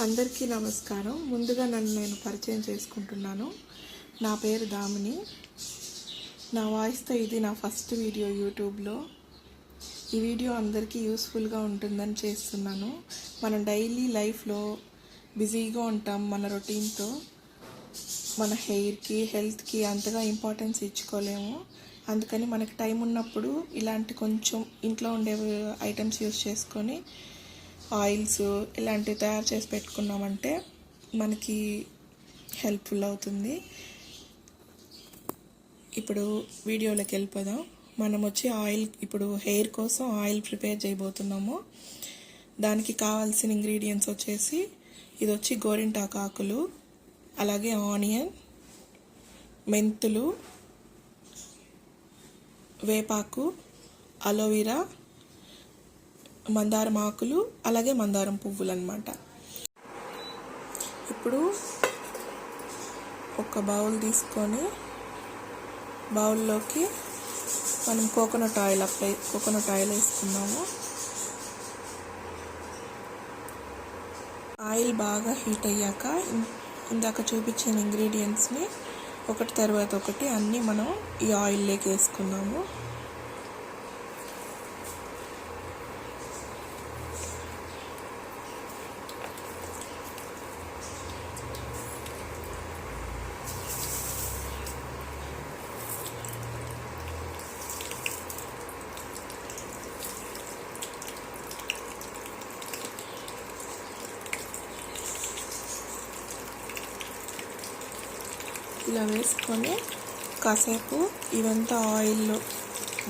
అందరికీ నమస్కారం. ముందుగా నన్ను నేను పరిచయం చేసుకుంటున్నాను. నా పేరు దామిని. నా వాయిస్తో ఇది నా ఫస్ట్ వీడియో యూట్యూబ్లో. ఈ వీడియో అందరికీ యూస్ఫుల్గా ఉంటుందని చేస్తున్నాను. మనం డైలీ లైఫ్లో బిజీగా ఉంటాం. మన రొటీన్తో మన హెయిర్కి, హెల్త్కి అంతగా ఇంపార్టెన్స్ ఇచ్చుకోలేము. అందుకని మనకి టైం ఉన్నప్పుడు ఇలాంటి కొంచెం ఇంట్లో ఉండే ఐటమ్స్ యూస్ చేసుకొని ఆయిల్స్ ఇలాంటివి తయారు చేసి పెట్టుకున్నామంటే మనకి హెల్ప్ఫుల్ అవుతుంది. ఇప్పుడు వీడియోలోకి వెళ్ళిపోదాం. మనం వచ్చి ఆయిల్ ఇప్పుడు హెయిర్ కోసం ఆయిల్ ప్రిపేర్ చేయబోతున్నాము. దానికి కావాల్సిన ఇంగ్రీడియంట్స్ వచ్చేసి ఇది వచ్చి గోరింటాకు ఆకులు, అలాగే ఆనియన్, మెంతులు, వేపాకు, అలోవెరా, మందారం ఆకులు, అలాగే మందారం పువ్వులు అన్నమాట. ఇప్పుడు ఒక బౌల్ తీసుకొని బౌల్లోకి మనం కోకోనట్ ఆయిల్ వేసుకున్నాము. ఆయిల్ బాగా హీట్ అయ్యాక ఇందాక చూపించిన ఇంగ్రీడియంట్స్ని ఒకటి తర్వాత ఒకటి అన్నీ మనం ఈ ఆయిల్లోకి వేసుకున్నాము. ఇలా వేసుకొని కాసేపు ఇవంతా ఆయిల్లో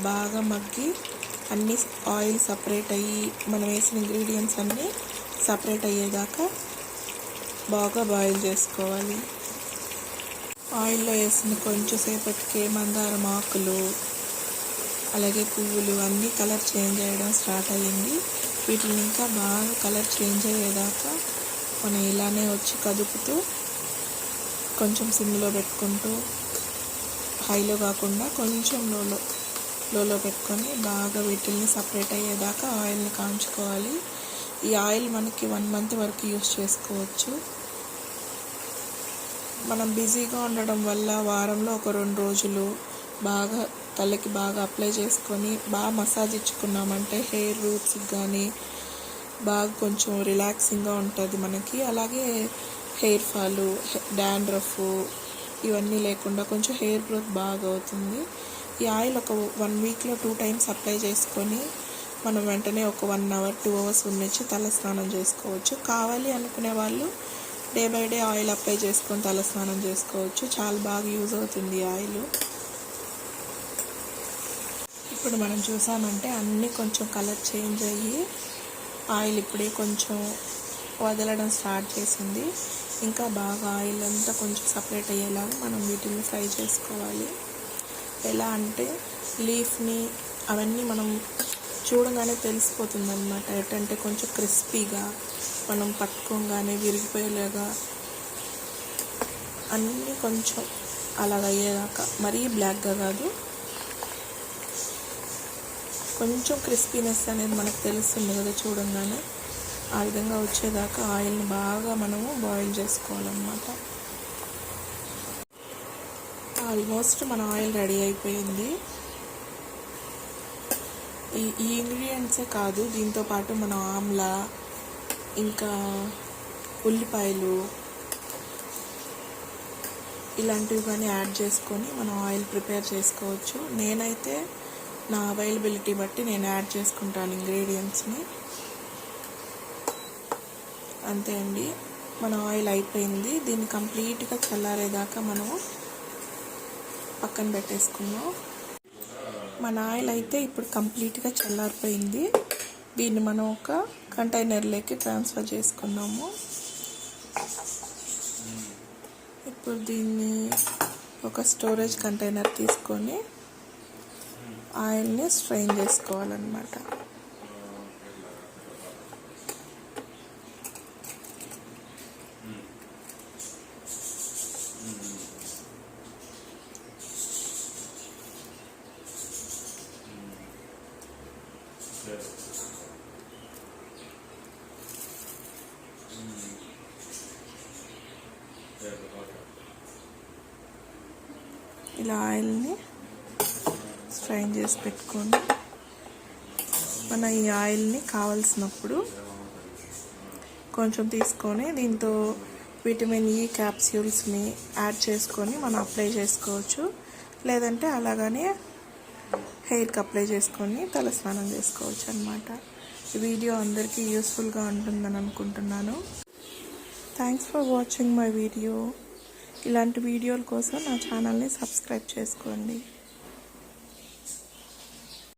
బాగా మగ్గి అన్నీ ఆయిల్ సపరేట్ అయ్యి మనం వేసిన ఇంగ్రీడియంట్స్ అన్నీ సపరేట్ అయ్యేదాకా బాగా బాయిల్ చేసుకోవాలి. ఆయిల్లో వేసిన కొంచెం సేపటికే మందారం ఆకులు అలాగే పువ్వులు అన్నీ కలర్ చేంజ్ అయ్యడం స్టార్ట్ అయ్యింది. వీటిని ఇంకా బాగా కలర్ చేంజ్ అయ్యేదాకా మనం ఇలానే వచ్చి కదుపుతూ కొంచెం సిమ్లో పెట్టుకుంటూ, హైలో కాకుండా కొంచెం లోలో పెట్టుకొని బాగా వీటిల్ని సపరేట్ అయ్యేదాకా ఆయిల్ని కాంచుకోవాలి. ఈ ఆయిల్ మనకి 1 month వరకు యూస్ చేసుకోవచ్చు. మనం బిజీగా ఉండడం వల్ల వారంలో ఒక 2 రోజులు బాగా తలకి బాగా అప్లై చేసుకొని బాగా మసాజ్ ఇచ్చుకున్నామంటే హెయిర్ రూట్స్కి కానీ బాగా కొంచెం రిలాక్సింగ్గా ఉంటుంది మనకి. అలాగే హెయిర్ ఫాలు, డాండ్రఫ్ ఇవన్నీ లేకుండా కొంచెం హెయిర్ గ్రోత్ బాగా అవుతుంది. ఈ ఆయిల్ ఒక 1 weekలో 2 times అప్లై చేసుకొని మనం వెంటనే ఒక 1 hour 2 hours ఉన్నించి తల స్నానం చేసుకోవచ్చు. కావాలి అనుకునే వాళ్ళు day by day oil apply చేసుకొని తల స్నానం చేసుకోవచ్చు. చాలా బాగా యూజ్ అవుతుంది ఆయిల్. ఇప్పుడు మనం చూసామంటే అన్నీ కొంచెం కలర్ చేంజ్ అయ్యి ఆయిల్ ఇప్పుడే కొంచెం వదలడం స్టార్ట్ చేసింది. ఇంకా బాగా ఆయిల్ అంతా కొంచెం సపరేట్ అయ్యేలాగా మనం వీటిని ఫ్రై చేసుకోవాలి. ఎలా అంటే లీఫ్ని అవన్నీ మనం చూడగానే తెలిసిపోతుంది అన్నమాట. ఏంటంటే కొంచెం క్రిస్పీగా మనం పట్టుకోగానే విరిగిపోయేలాగా అన్నీ కొంచెం అలాగ అయ్యేదాకా, మరీ బ్లాక్గా కాదు, కొంచెం క్రిస్పీనెస్ అనేది మనకు తెలుస్తుంది కదా చూడంగానే. ఆ విధంగా వచ్చేదాకా ఆయిల్ని బాగా మనము బాయిల్ చేసుకోవాలన్నమాట. ఆల్మోస్ట్ మన ఆయిల్ రెడీ అయిపోయింది. ఈ ఇంగ్రీడియంట్సే కాదు, దీంతోపాటు మన ఆమ్లా, ఇంకా ఉల్లిపాయలు ఇలాంటివి కానీ యాడ్ చేసుకొని మనం ఆయిల్ ప్రిపేర్ చేసుకోవచ్చు. నేనైతే నా అవైలబిలిటీ బట్టి నేను యాడ్ చేసుకుంటాను ఇంగ్రీడియంట్స్ని. అంతే అండి, మన ఆయిల్ అయిపోయింది. దీన్ని కంప్లీట్గా చల్లారేదాకా మనము పక్కన పెట్టేసుకున్నాం. మన ఆయిల్ అయితే ఇప్పుడు కంప్లీట్గా చల్లారిపోయింది. దీన్ని మనం ఒక కంటైనర్లోకి ట్రాన్స్ఫర్ చేసుకున్నాము. ఇప్పుడు దీన్ని ఒక స్టోరేజ్ కంటైనర్ తీసుకొని ఆయిల్ని స్ట్రెయిన్ చేసుకోవాలన్నమాట. ఇలా ఆయిల్ని స్ట్రైన్ చేసి పెట్టుకోండి. మన ఈ ఆయిల్ని కావలసినప్పుడు కొంచెం తీసుకొని దీంతో విటమిన్ ఈ క్యాప్స్యూల్స్ని యాడ్ చేసుకొని మనం అప్లై చేసుకోవచ్చు. లేదంటే అలాగనే హెయిర్కి అప్లై చేసుకొని తలస్నానం చేసుకోవచ్చు అన్నమాట. ఈ వీడియో అందరికీ యూస్ఫుల్గా ఉంటుందని అనుకుంటున్నాను. Thanks for watching my video. ఇలాంటి వీడియోల కోసం నా ఛానల్ని సబ్స్క్రైబ్ చేసుకోండి.